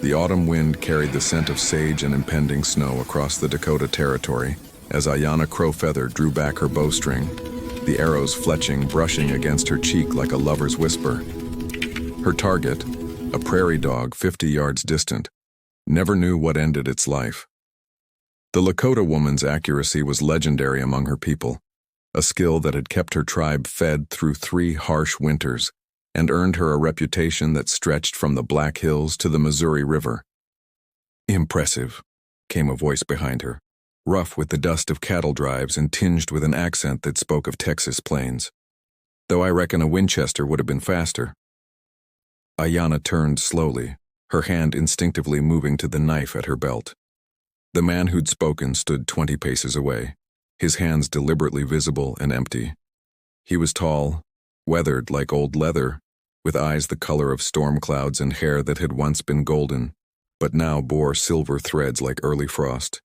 The autumn wind carried the scent of sage and impending snow across the Dakota territory as Ayanna Crowfeather drew back her bowstring, the arrows fletching, brushing against her cheek like a lover's whisper. Her target, a prairie dog 50 yards distant, never knew what ended its life. The Lakota woman's accuracy was legendary among her people, a skill that had kept her tribe fed through 3 harsh winters and earned her a reputation that stretched from the Black Hills to the Missouri River. "Impressive," came a voice behind her, rough with the dust of cattle drives and tinged with an accent that spoke of Texas plains. "Though I reckon a Winchester would have been faster." Ayanna turned slowly, her hand instinctively moving to the knife at her belt. The man who'd spoken stood 20 paces away, his hands deliberately visible and empty. He was tall, weathered like old leather, with eyes the color of storm clouds and hair that had once been golden, but now bore silver threads like early frost.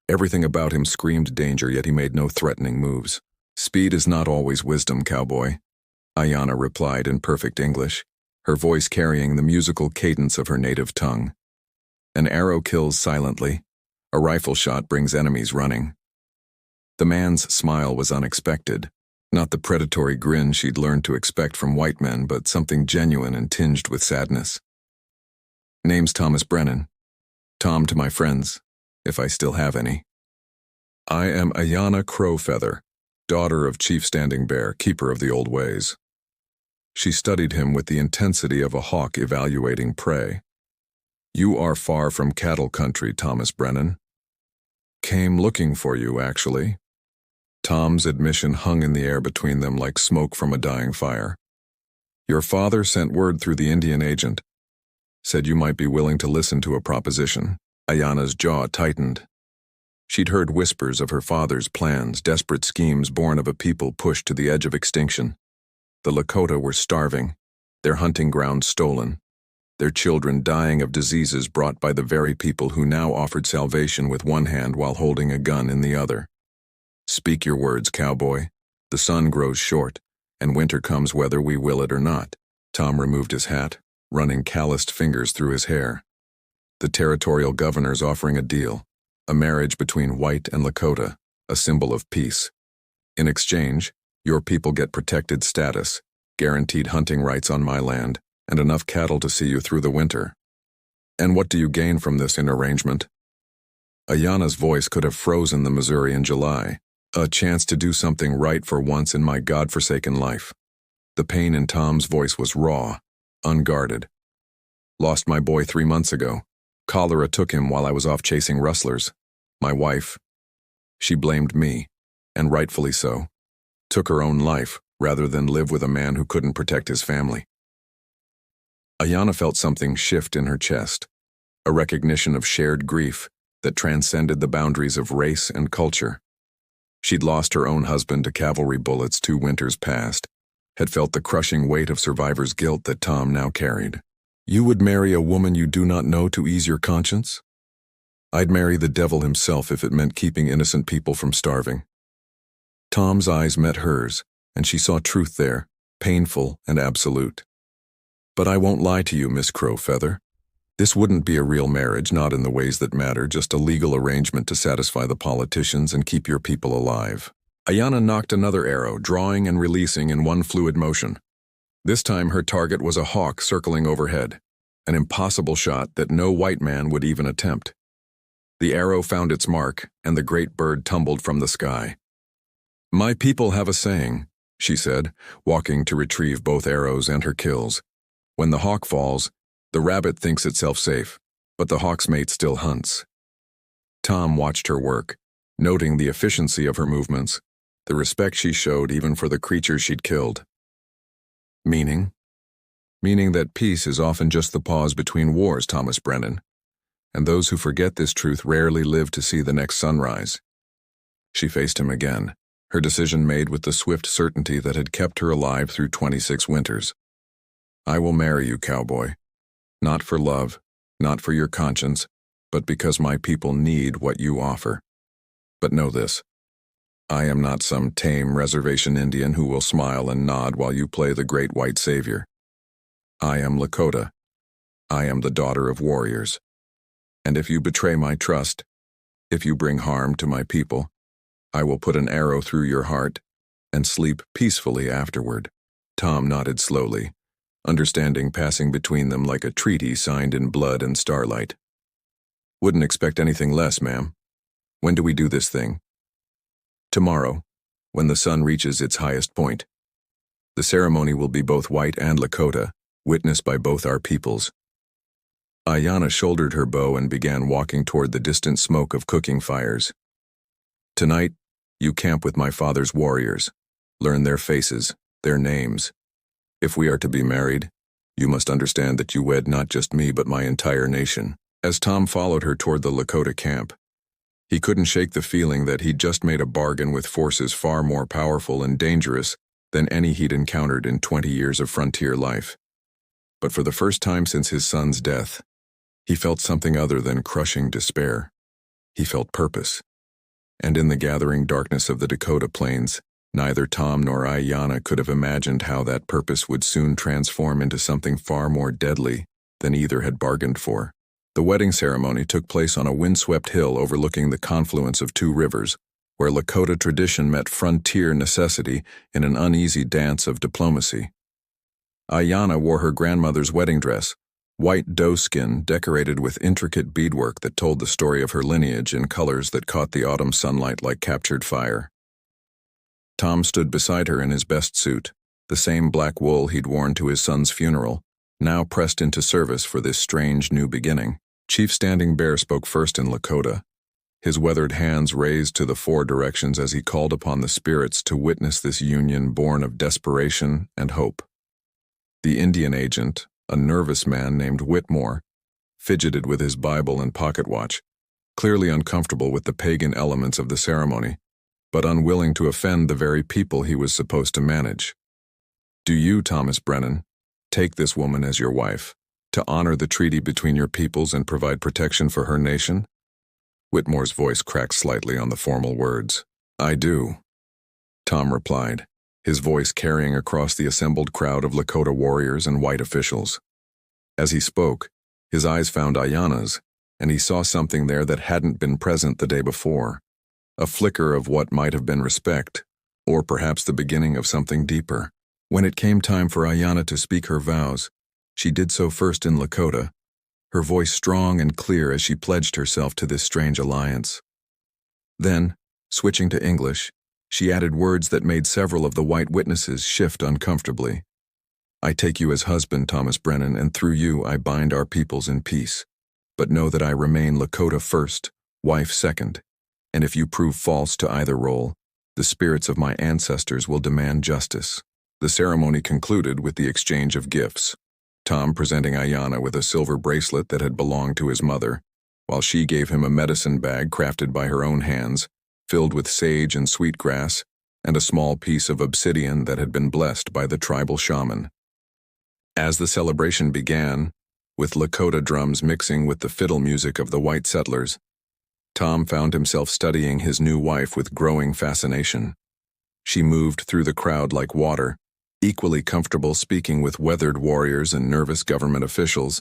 Everything about him screamed danger, yet he made no threatening moves. "Speed is not always wisdom, cowboy," Ayanna replied in perfect English, her voice carrying the musical cadence of her native tongue. "An arrow kills silently. A rifle shot brings enemies running." The man's smile was unexpected, not the predatory grin she'd learned to expect from white men, but something genuine and tinged with sadness. "Name's Thomas Brennan. Tom to my friends, if I still have any. I am Ayanna Crowfeather, daughter of Chief Standing Bear, keeper of the old ways." She studied him with the intensity of a hawk evaluating prey. "You are far from cattle country, Thomas Brennan." "Came looking for you, actually." Tom's admission hung in the air between them like smoke from a dying fire. "Your father sent word through the Indian agent. Said you might be willing to listen to a proposition." Ayanna's jaw tightened. She'd heard whispers of her father's plans, desperate schemes born of a people pushed to the edge of extinction. The Lakota were starving, their hunting grounds stolen, their children dying of diseases brought by the very people who now offered salvation with one hand while holding a gun in the other. "Speak your words, cowboy. The sun grows short, and winter comes whether we will it or not." Tom removed his hat, running calloused fingers through his hair. "The territorial governor's offering a deal, a marriage between white and Lakota, a symbol of peace. In exchange, your people get protected status, guaranteed hunting rights on my land, and enough cattle to see you through the winter. And what do you gain from this arrangement?" Ayanna's voice could have frozen the Missouri in July. "A chance to do something right for once in my godforsaken life." The pain in Tom's voice was raw, unguarded. "Lost my boy 3 months ago. Cholera took him while I was off chasing rustlers. My wife, she blamed me, and rightfully so. Took her own life rather than live with a man who couldn't protect his family." Ayanna felt something shift in her chest, a recognition of shared grief that transcended the boundaries of race and culture. She'd lost her own husband to cavalry bullets 2 winters past, had felt the crushing weight of survivor's guilt that Tom now carried. "You would marry a woman you do not know to ease your conscience?" "I'd marry the devil himself if it meant keeping innocent people from starving." Tom's eyes met hers, and she saw truth there, painful and absolute. "But I won't lie to you, Miss Crowfeather. This wouldn't be a real marriage, not in the ways that matter, just a legal arrangement to satisfy the politicians and keep your people alive." Ayanna knocked another arrow, drawing and releasing in one fluid motion. This time her target was a hawk circling overhead, an impossible shot that no white man would even attempt. The arrow found its mark, and the great bird tumbled from the sky. "My people have a saying," she said, walking to retrieve both arrows and her kills. "When the hawk falls, the rabbit thinks itself safe, but the hawk's mate still hunts." Tom watched her work, noting the efficiency of her movements, the respect she showed even for the creatures she'd killed. "Meaning?" "Meaning that peace is often just the pause between wars, Thomas Brennan, and those who forget this truth rarely live to see the next sunrise." She faced him again, her decision made with the swift certainty that had kept her alive through 26 winters. "I will marry you, cowboy. Not for love, not for your conscience, but because my people need what you offer. But know this, I am not some tame reservation Indian who will smile and nod while you play the great white savior. I am Lakota. I am the daughter of warriors. And if you betray my trust, if you bring harm to my people, I will put an arrow through your heart and sleep peacefully afterward." Tom nodded slowly, understanding passing between them like a treaty signed in blood and starlight. "Wouldn't expect anything less, ma'am. When do we do this thing?" "Tomorrow, when the sun reaches its highest point. The ceremony will be both white and Lakota, witnessed by both our peoples." Ayanna shouldered her bow and began walking toward the distant smoke of cooking fires. "Tonight, you camp with my father's warriors. Learn their faces, their names. If we are to be married, you must understand that you wed not just me but my entire nation." As Tom followed her toward the Lakota camp, he couldn't shake the feeling that he'd just made a bargain with forces far more powerful and dangerous than any he'd encountered in 20 years of frontier life. But for the first time since his son's death, he felt something other than crushing despair. He felt purpose. And in the gathering darkness of the Dakota plains, neither Tom nor Ayanna could have imagined how that purpose would soon transform into something far more deadly than either had bargained for. The wedding ceremony took place on a windswept hill overlooking the confluence of two rivers, where Lakota tradition met frontier necessity in an uneasy dance of diplomacy. Ayanna wore her grandmother's wedding dress, white doeskin decorated with intricate beadwork that told the story of her lineage in colors that caught the autumn sunlight like captured fire. Tom stood beside her in his best suit, the same black wool he'd worn to his son's funeral, now pressed into service for this strange new beginning. Chief Standing Bear spoke first in Lakota, his weathered hands raised to the four directions as he called upon the spirits to witness this union born of desperation and hope. The Indian agent, a nervous man named Whitmore, fidgeted with his Bible and pocket watch, clearly uncomfortable with the pagan elements of the ceremony, but unwilling to offend the very people he was supposed to manage. "Do you, Thomas Brennan, take this woman as your wife, to honor the treaty between your peoples and provide protection for her nation?" Whitmore's voice cracked slightly on the formal words. "I do," Tom replied, his voice carrying across the assembled crowd of Lakota warriors and white officials. As he spoke, his eyes found Ayanna's, and he saw something there that hadn't been present the day before, a flicker of what might have been respect, or perhaps the beginning of something deeper. When it came time for Ayanna to speak her vows, she did so first in Lakota, her voice strong and clear as she pledged herself to this strange alliance. Then, switching to English, she added words that made several of the white witnesses shift uncomfortably. "I take you as husband, Thomas Brennan, and through you I bind our peoples in peace. But know that I remain Lakota first, wife second, and if you prove false to either role, the spirits of my ancestors will demand justice." The ceremony concluded with the exchange of gifts, Tom presenting Ayanna with a silver bracelet that had belonged to his mother, while she gave him a medicine bag crafted by her own hands, filled with sage and sweetgrass, and a small piece of obsidian that had been blessed by the tribal shaman. As the celebration began, with Lakota drums mixing with the fiddle music of the white settlers, Tom found himself studying his new wife with growing fascination. She moved through the crowd like water, equally comfortable speaking with weathered warriors and nervous government officials,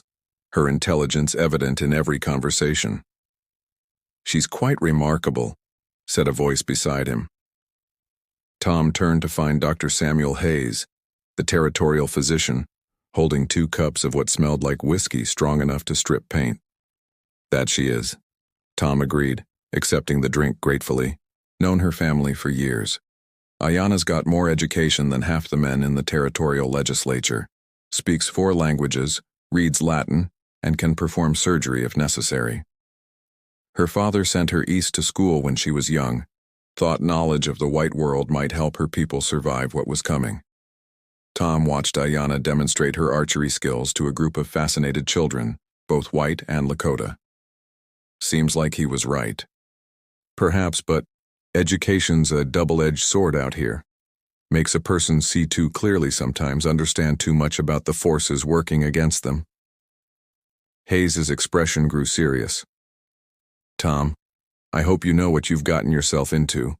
her intelligence evident in every conversation. "She's quite remarkable," said a voice beside him. Tom turned to find Dr. Samuel Hayes, the territorial physician, holding 2 cups of what smelled like whiskey strong enough to strip paint. "That she is," Tom agreed, accepting the drink gratefully. "Known her family for years. Ayanna's got more education than half the men in the territorial legislature, speaks 4 languages, reads Latin, and can perform surgery if necessary. Her father sent her east to school when she was young, thought knowledge of the white world might help her people survive what was coming." Tom watched Ayanna demonstrate her archery skills to a group of fascinated children, both white and Lakota. Seems like he was right. Perhaps, but education's a double-edged sword out here. Makes a person see too clearly sometimes, understand too much about the forces working against them. Hayes's expression grew serious. "Tom, I hope you know what you've gotten yourself into.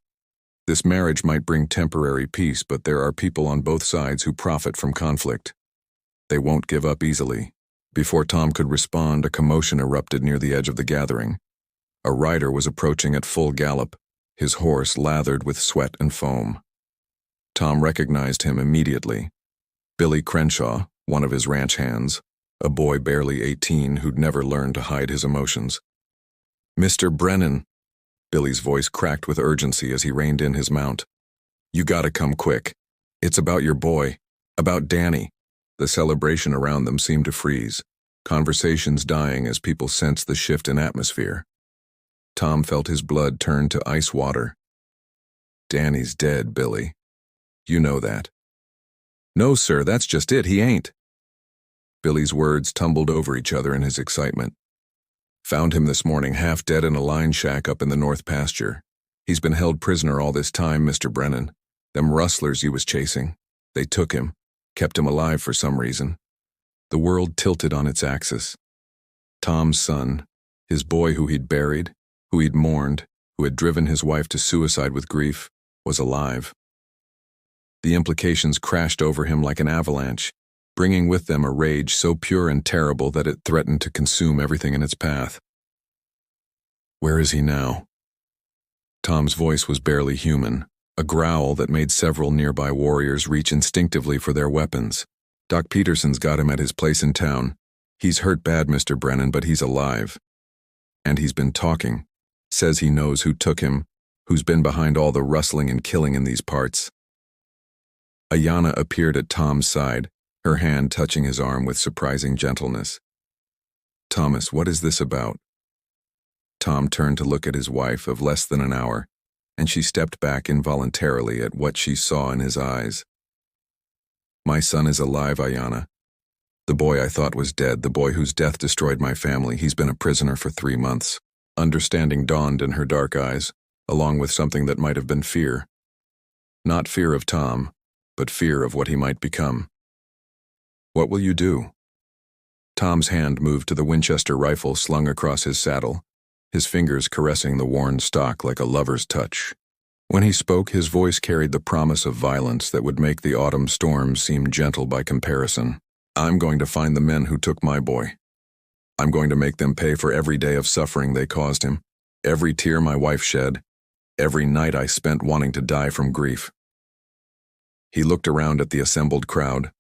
This marriage might bring temporary peace, but there are people on both sides who profit from conflict. They won't give up easily. Before Tom could respond, a commotion erupted near the edge of the gathering. A rider was approaching at full gallop, his horse lathered with sweat and foam. Tom recognized him immediately. Billy Crenshaw, one of his ranch hands, a boy barely 18 who'd never learned to hide his emotions. "Mr. Brennan," Billy's voice cracked with urgency as he reined in his mount. "You gotta come quick. It's about your boy, about Danny." The celebration around them seemed to freeze, conversations dying as people sensed the shift in atmosphere. Tom felt his blood turn to ice water. "Danny's dead, Billy. You know that." "No, sir, that's just it, he ain't." Billy's words tumbled over each other in his excitement. "Found him this morning half dead in a line shack up in the north pasture. He's been held prisoner all this time, Mr. Brennan. Them rustlers you was chasing. They took him, kept him alive for some reason." The world tilted on its axis. Tom's son, his boy who he'd buried, who he'd mourned, who had driven his wife to suicide with grief, was alive. The implications crashed over him like an avalanche, bringing with them a rage so pure and terrible that it threatened to consume everything in its path. "Where is he now?" Tom's voice was barely human, a growl that made several nearby warriors reach instinctively for their weapons. "Doc Peterson's got him at his place in town. He's hurt bad, Mr. Brennan, but he's alive. And he's been talking. Says he knows who took him, who's been behind all the rustling and killing in these parts." Ayanna appeared at Tom's side, her hand touching his arm with surprising gentleness. "Thomas, what is this about?" Tom turned to look at his wife of less than an hour, and she stepped back involuntarily at what she saw in his eyes. "My son is alive, Ayanna. The boy I thought was dead, the boy whose death destroyed my family, he's been a prisoner for 3 months." Understanding dawned in her dark eyes, along with something that might have been fear. Not fear of Tom, but fear of what he might become. "What will you do?" Tom's hand moved to the Winchester rifle slung across his saddle, his fingers caressing the worn stock like a lover's touch. When he spoke, his voice carried the promise of violence that would make the autumn storms seem gentle by comparison. "I'm going to find the men who took my boy. I'm going to make them pay for every day of suffering they caused him, every tear my wife shed, every night I spent wanting to die from grief." He looked around at the assembled crowd,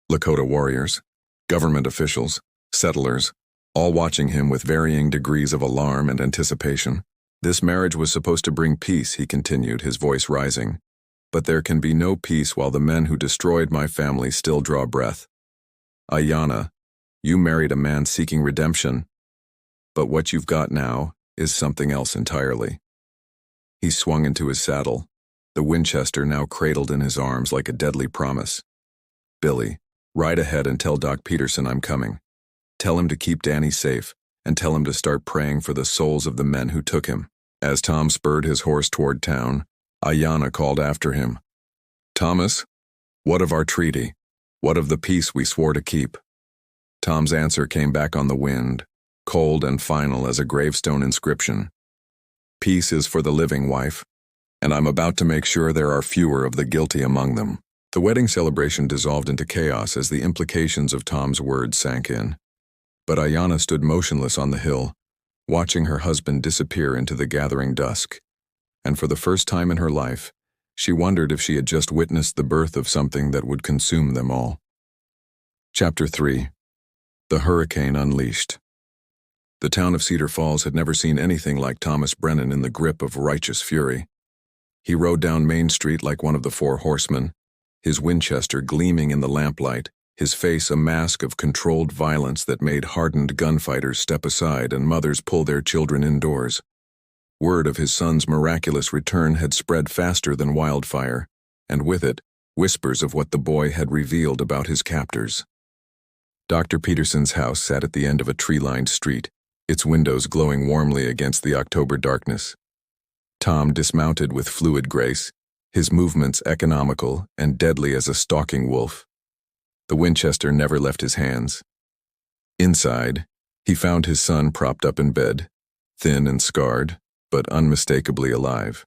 Lakota warriors, government officials, settlers, all watching him with varying degrees of alarm and anticipation. "This marriage was supposed to bring peace," he continued, his voice rising. "But there can be no peace while the men who destroyed my family still draw breath. Ayanna, you married a man seeking redemption, but what you've got now is something else entirely." He swung into his saddle, the Winchester now cradled in his arms like a deadly promise. "Billy, ride ahead and tell Doc Peterson I'm coming. Tell him to keep Danny safe, and tell him to start praying for the souls of the men who took him." As Tom spurred his horse toward town, Ayanna called after him. "Thomas, what of our treaty? What of the peace we swore to keep?" Tom's answer came back on the wind, cold and final as a gravestone inscription. "Peace is for the living, wife, and I'm about to make sure there are fewer of the guilty among them." The wedding celebration dissolved into chaos as the implications of Tom's words sank in. But Ayanna stood motionless on the hill, watching her husband disappear into the gathering dusk. And for the first time in her life, she wondered if she had just witnessed the birth of something that would consume them all. Chapter 3. The Hurricane Unleashed. The town of Cedar Falls had never seen anything like Thomas Brennan in the grip of righteous fury. He rode down Main Street like one of the 4 horsemen, his Winchester gleaming in the lamplight, his face a mask of controlled violence that made hardened gunfighters step aside and mothers pull their children indoors. Word of his son's miraculous return had spread faster than wildfire, and with it, whispers of what the boy had revealed about his captors. Dr. Peterson's house sat at the end of a tree-lined street, its windows glowing warmly against the October darkness. Tom dismounted with fluid grace, his movements economical and deadly as a stalking wolf. The Winchester never left his hands. Inside, he found his son propped up in bed, thin and scarred, but unmistakably alive.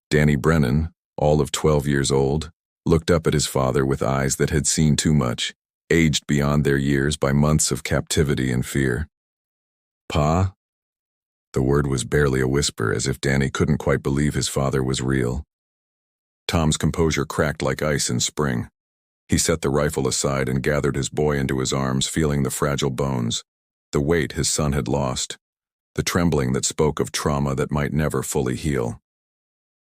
Danny Brennan, all of 12 years old, looked up at his father with eyes that had seen too much, aged beyond their years by months of captivity and fear. Pa? The word was barely a whisper, as if Danny couldn't quite believe his father was real. Tom's composure cracked like ice in spring. He set the rifle aside and gathered his boy into his arms, feeling the fragile bones, the weight his son had lost, the trembling that spoke of trauma that might never fully heal.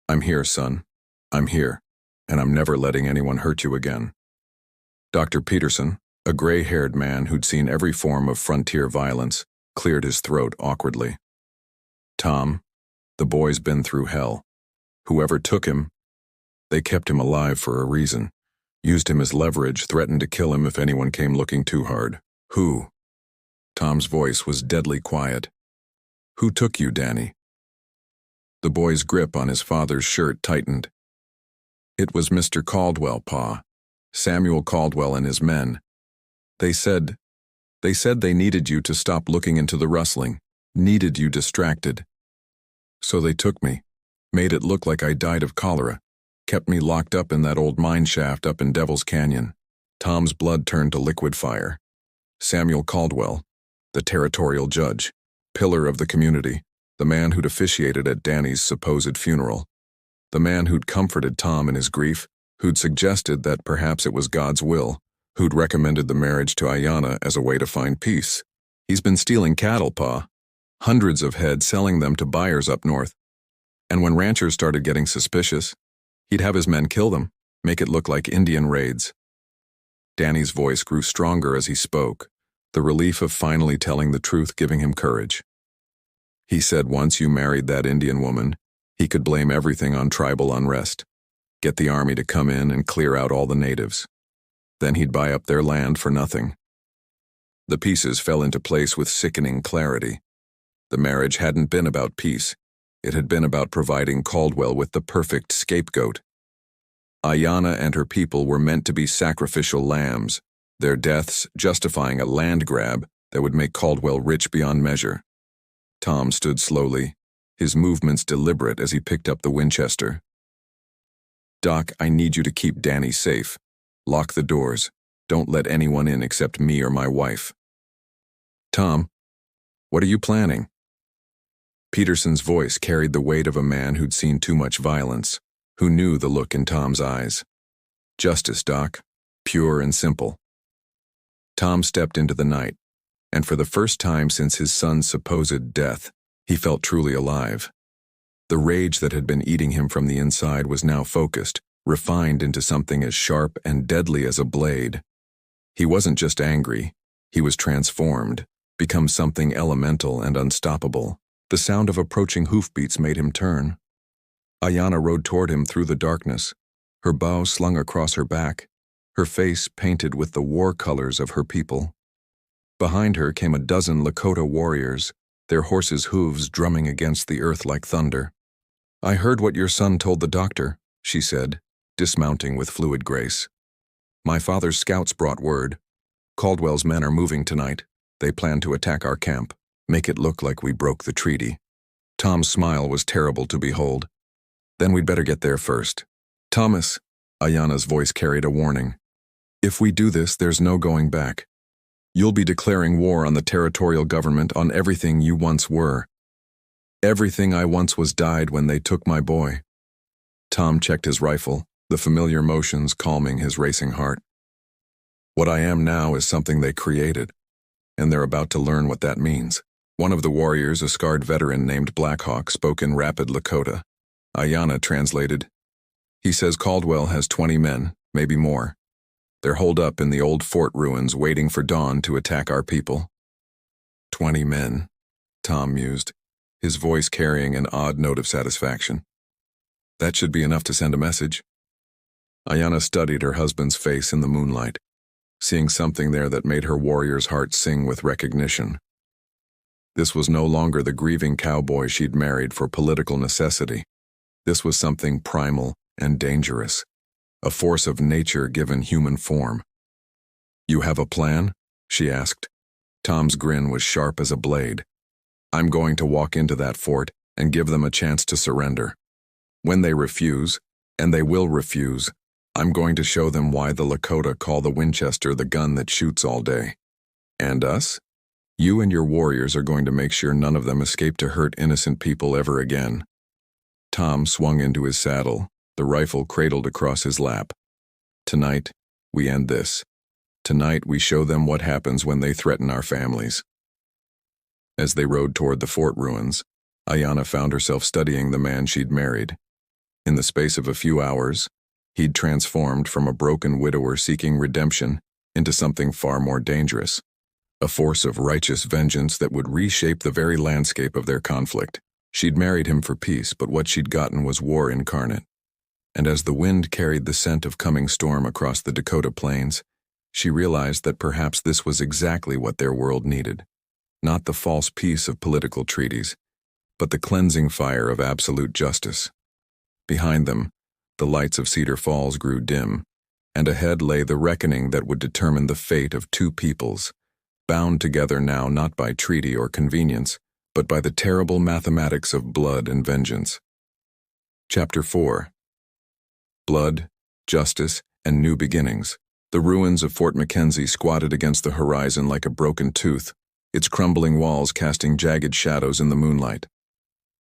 I'm here, son. I'm here, and I'm never letting anyone hurt you again. Dr. Peterson, a gray-haired man who'd seen every form of frontier violence, cleared his throat awkwardly. Tom, the boy's been through hell. Whoever took him, they kept him alive for a reason. Used him as leverage, threatened to kill him if anyone came looking too hard. Who? Tom's voice was deadly quiet. Who took you, Danny? The boy's grip on his father's shirt tightened. It was Mr. Caldwell, Pa. Samuel Caldwell and his men. They said they needed you to stop looking into the rustling, needed you distracted. So they took me, made it look like I died of cholera, kept me locked up in that old mine shaft up in Devil's Canyon. Tom's blood turned to liquid fire. Samuel Caldwell, the territorial judge, pillar of the community, the man who'd officiated at Danny's supposed funeral, the man who'd comforted Tom in his grief, who'd suggested that perhaps it was God's will, who'd recommended the marriage to Ayanna as a way to find peace. He's been stealing cattle, Pa. Hundreds of head, selling them to buyers up north. And when ranchers started getting suspicious, he'd have his men kill them, make it look like Indian raids. Danny's voice grew stronger as he spoke, the relief of finally telling the truth giving him courage. He said once you married that Indian woman, he could blame everything on tribal unrest, get the army to come in and clear out all the natives. Then he'd buy up their land for nothing. The pieces fell into place with sickening clarity. The marriage hadn't been about peace. It had been about providing Caldwell with the perfect scapegoat. Ayanna and her people were meant to be sacrificial lambs, their deaths justifying a land grab that would make Caldwell rich beyond measure. Tom stood slowly, his movements deliberate as he picked up the Winchester. Doc, I need you to keep Danny safe. Lock the doors. Don't let anyone in except me or my wife. Tom, what are you planning? Peterson's voice carried the weight of a man who'd seen too much violence, who knew the look in Tom's eyes. Justice, Doc. Pure and simple. Tom stepped into the night, and for the first time since his son's supposed death, he felt truly alive. The rage that had been eating him from the inside was now focused, refined into something as sharp and deadly as a blade. He wasn't just angry, he was transformed, become something elemental and unstoppable. The sound of approaching hoofbeats made him turn. Ayanna rode toward him through the darkness, her bow slung across her back, her face painted with the war colors of her people. Behind her came a dozen Lakota warriors, their horses' hooves drumming against the earth like thunder. I heard what your son told the doctor, she said, dismounting with fluid grace. My father's scouts brought word. Caldwell's men are moving tonight. They plan to attack our camp, make it look like we broke the treaty. Tom's smile was terrible to behold. Then we'd better get there first. Thomas, Ayanna's voice carried a warning. If we do this, there's no going back. You'll be declaring war on the territorial government, on everything you once were. Everything I once was died when they took my boy. Tom checked his rifle, the familiar motions calming his racing heart. What I am now is something they created, and they're about to learn what that means. One of the warriors, a scarred veteran named Blackhawk, spoke in rapid Lakota. Ayanna translated. He says Caldwell has 20 men, maybe more. They're holed up in the old fort ruins waiting for dawn to attack our people. 20 men, Tom mused, his voice carrying an odd note of satisfaction. That should be enough to send a message. Ayanna studied her husband's face in the moonlight, seeing something there that made her warrior's heart sing with recognition. This was no longer the grieving cowboy she'd married for political necessity. This was something primal and dangerous, a force of nature given human form. You have a plan? She asked. Tom's grin was sharp as a blade. I'm going to walk into that fort and give them a chance to surrender. When they refuse, and they will refuse, I'm going to show them why the Lakota call the Winchester the gun that shoots all day. And us? You and your warriors are going to make sure none of them escape to hurt innocent people ever again." Tom swung into his saddle, the rifle cradled across his lap. "Tonight, we end this. Tonight, we show them what happens when they threaten our families." As they rode toward the fort ruins, Ayanna found herself studying the man she'd married. In the space of a few hours, he'd transformed from a broken widower seeking redemption into something far more dangerous, a force of righteous vengeance that would reshape the very landscape of their conflict. She'd married him for peace, but what she'd gotten was war incarnate. And as the wind carried the scent of coming storm across the Dakota plains, she realized that perhaps this was exactly what their world needed. Not the false peace of political treaties, but the cleansing fire of absolute justice. Behind them, the lights of Cedar Falls grew dim, and ahead lay the reckoning that would determine the fate of two peoples, bound together now not by treaty or convenience, but by the terrible mathematics of blood and vengeance. Chapter 4. Blood, Justice, and New Beginnings. The ruins of Fort McKenzie squatted against the horizon like a broken tooth, its crumbling walls casting jagged shadows in the moonlight.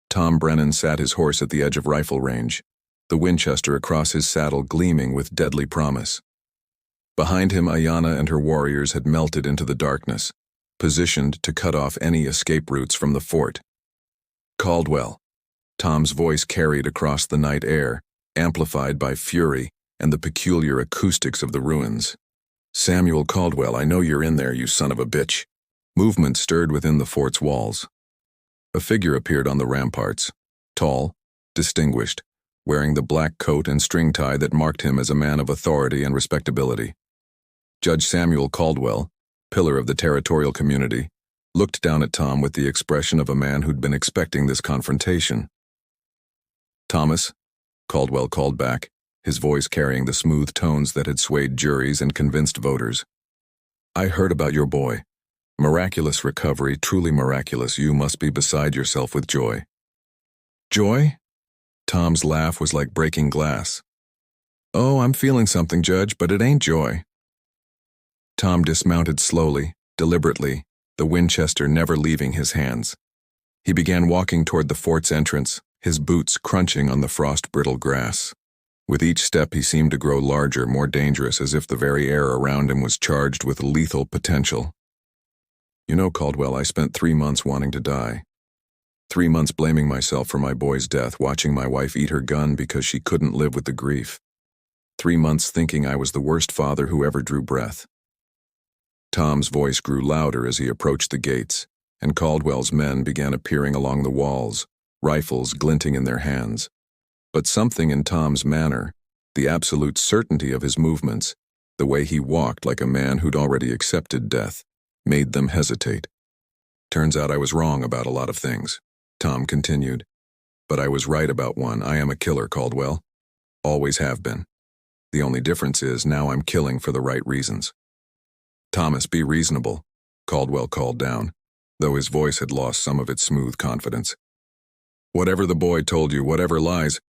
Tom Brennan sat his horse at the edge of rifle range, the Winchester across his saddle gleaming with deadly promise. Behind him, Ayanna and her warriors had melted into the darkness, positioned to cut off any escape routes from the fort. "Caldwell." Tom's voice carried across the night air, amplified by fury and the peculiar acoustics of the ruins. "Samuel Caldwell, I know you're in there, you son of a bitch." Movement stirred within the fort's walls. A figure appeared on the ramparts, tall, distinguished, wearing the black coat and string tie that marked him as a man of authority and respectability. Judge Samuel Caldwell, pillar of the territorial community, looked down at Tom with the expression of a man who'd been expecting this confrontation. "Thomas," Caldwell called back, his voice carrying the smooth tones that had swayed juries and convinced voters. "I heard about your boy. Miraculous recovery, truly miraculous. You must be beside yourself with joy." "Joy?" Tom's laugh was like breaking glass. "Oh, I'm feeling something, Judge, but it ain't joy." Tom dismounted slowly, deliberately, the Winchester never leaving his hands. He began walking toward the fort's entrance, his boots crunching on the frost-brittle grass. With each step he seemed to grow larger, more dangerous, as if the very air around him was charged with lethal potential. "You know, Caldwell, I spent 3 months wanting to die. 3 months blaming myself for my boy's death, watching my wife eat her gun because she couldn't live with the grief. 3 months thinking I was the worst father who ever drew breath." Tom's voice grew louder as he approached the gates, and Caldwell's men began appearing along the walls, rifles glinting in their hands. But something in Tom's manner, the absolute certainty of his movements, the way he walked like a man who'd already accepted death, made them hesitate. "Turns out I was wrong about a lot of things," Tom continued. "But I was right about one. I am a killer, Caldwell. Always have been. The only difference is now I'm killing for the right reasons." "Thomas, be reasonable," Caldwell called down, though his voice had lost some of its smooth confidence. "Whatever the boy told you, whatever lies—"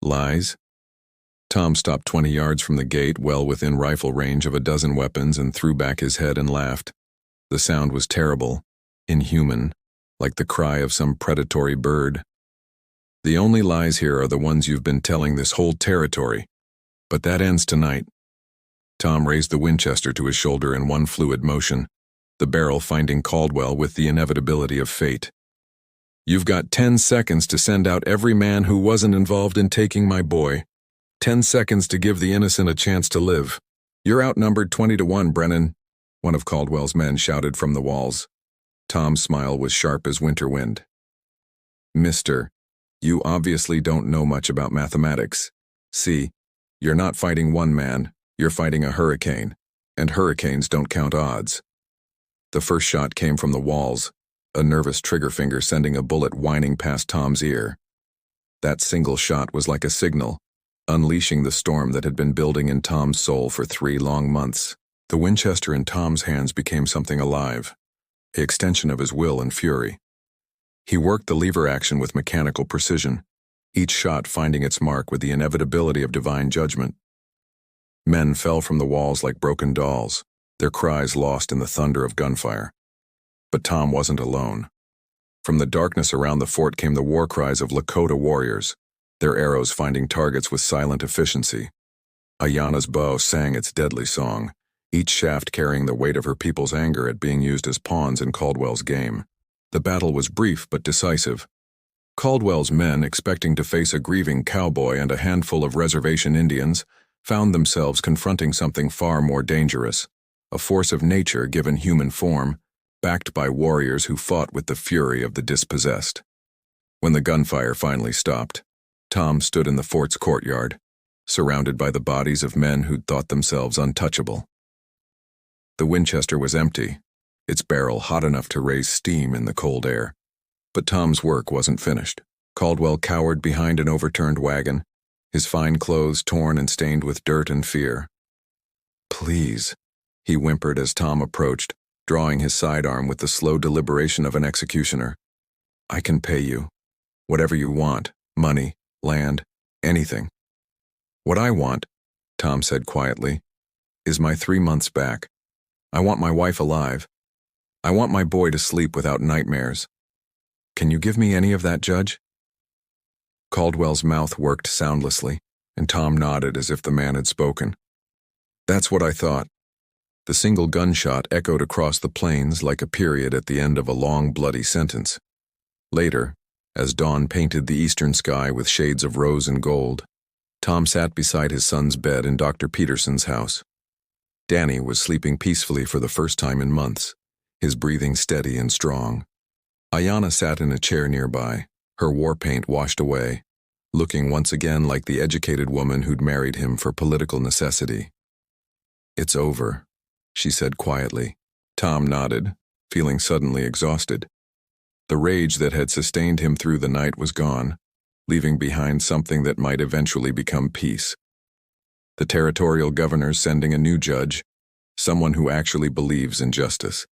"Lies?" Tom stopped 20 yards from the gate, well within rifle range of a dozen weapons, and threw back his head and laughed. The sound was terrible, inhuman, like the cry of some predatory bird. "The only lies here are the ones you've been telling this whole territory. But that ends tonight." Tom raised the Winchester to his shoulder in one fluid motion, the barrel finding Caldwell with the inevitability of fate. "You've got 10 seconds to send out every man who wasn't involved in taking my boy. 10 seconds to give the innocent a chance to live. You're outnumbered 20-1, Brennan," one of Caldwell's men shouted from the walls. Tom's smile was sharp as winter wind. "Mister, you obviously don't know much about mathematics. See, you're not fighting one man, you're fighting a hurricane, and hurricanes don't count odds." The first shot came from the walls, a nervous trigger finger sending a bullet whining past Tom's ear. That single shot was like a signal, unleashing the storm that had been building in Tom's soul for 3 long months. The Winchester in Tom's hands became something alive, an extension of his will and fury. He worked the lever action with mechanical precision, each shot finding its mark with the inevitability of divine judgment. Men fell from the walls like broken dolls, their cries lost in the thunder of gunfire. But Tom wasn't alone. From the darkness around the fort came the war cries of Lakota warriors, their arrows finding targets with silent efficiency. Ayanna's bow sang its deadly song, each shaft carrying the weight of her people's anger at being used as pawns in Caldwell's game. The battle was brief but decisive. Caldwell's men, expecting to face a grieving cowboy and a handful of reservation Indians, found themselves confronting something far more dangerous, a force of nature given human form, backed by warriors who fought with the fury of the dispossessed. When the gunfire finally stopped, Tom stood in the fort's courtyard, surrounded by the bodies of men who'd thought themselves untouchable. The Winchester was empty, its barrel hot enough to raise steam in the cold air. But Tom's work wasn't finished. Caldwell cowered behind an overturned wagon, his fine clothes torn and stained with dirt and fear. "Please," he whimpered as Tom approached, drawing his sidearm with the slow deliberation of an executioner. "I can pay you. Whatever you want, money, land, anything." "What I want," Tom said quietly, "is my 3 months back. I want my wife alive. I want my boy to sleep without nightmares. Can you give me any of that, Judge?" Caldwell's mouth worked soundlessly, and Tom nodded as if the man had spoken. "That's what I thought." The single gunshot echoed across the plains like a period at the end of a long, bloody sentence. Later, as dawn painted the eastern sky with shades of rose and gold, Tom sat beside his son's bed in Dr. Peterson's house. Danny was sleeping peacefully for the first time in months, his breathing steady and strong. Ayanna sat in a chair nearby, her war paint washed away, looking once again like the educated woman who'd married him for political necessity. "It's over," she said quietly. Tom nodded, feeling suddenly exhausted. The rage that had sustained him through the night was gone, leaving behind something that might eventually become peace. The territorial governor's sending a new judge, someone who actually believes in justice.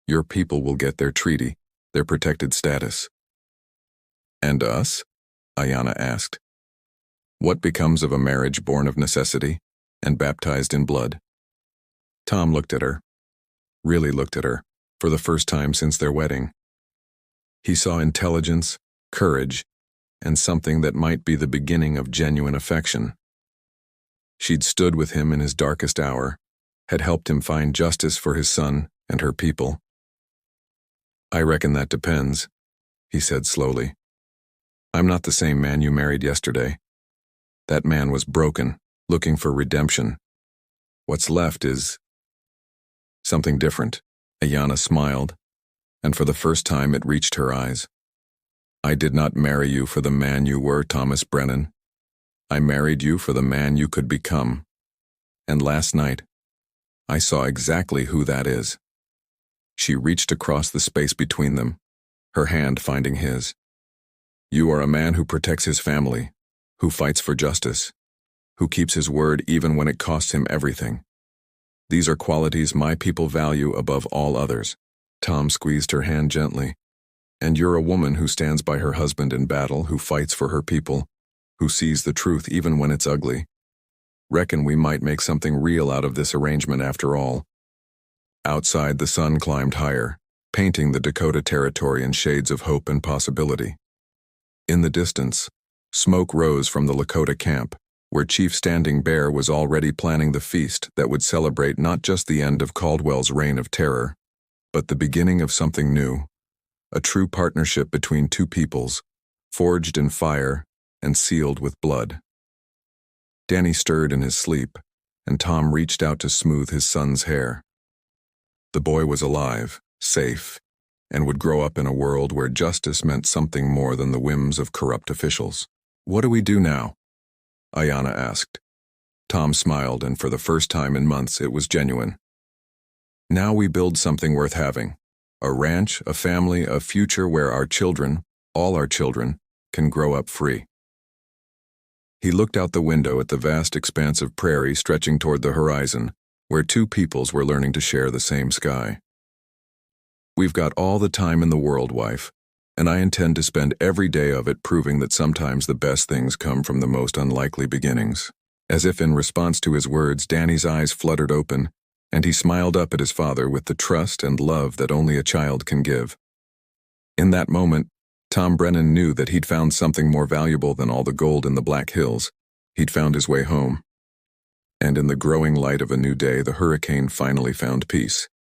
Your people will get their treaty, their protected status. "And us?" Ayanna asked. "What becomes of a marriage born of necessity and baptized in blood?" Tom looked at her, really looked at her, for the first time since their wedding. He saw intelligence, courage, and something that might be the beginning of genuine affection. She'd stood with him in his darkest hour, had helped him find justice for his son and her people. "I reckon that depends," he said slowly. "I'm not the same man you married yesterday. That man was broken, looking for redemption. What's left is something different." Ayanna smiled, and for the first time it reached her eyes. "I did not marry you for the man you were, Thomas Brennan. I married you for the man you could become. And last night, I saw exactly who that is." She reached across the space between them, her hand finding his. "You are a man who protects his family, who fights for justice, who keeps his word even when it costs him everything. These are qualities my people value above all others." Tom squeezed her hand gently. "And you're a woman who stands by her husband in battle, who fights for her people, who sees the truth even when it's ugly. Reckon we might make something real out of this arrangement after all." Outside, the sun climbed higher, painting the Dakota territory in shades of hope and possibility. In the distance, smoke rose from the Lakota camp, where Chief Standing Bear was already planning the feast that would celebrate not just the end of Caldwell's reign of terror, but the beginning of something new, a true partnership between two peoples, forged in fire and sealed with blood. Danny stirred in his sleep, and Tom reached out to smooth his son's hair. The boy was alive, safe, and would grow up in a world where justice meant something more than the whims of corrupt officials. "What do we do now?" Ayanna asked. Tom smiled, and for the first time in months it was genuine. "Now we build something worth having. A ranch, a family, a future where our children, all our children, can grow up free." He looked out the window at the vast expanse of prairie stretching toward the horizon, where two peoples were learning to share the same sky. "We've got all the time in the world, wife, and I intend to spend every day of it proving that sometimes the best things come from the most unlikely beginnings." As if in response to his words, Danny's eyes fluttered open, and he smiled up at his father with the trust and love that only a child can give. In that moment, Tom Brennan knew that he'd found something more valuable than all the gold in the Black Hills. He'd found his way home. And in the growing light of a new day, the hurricane finally found peace.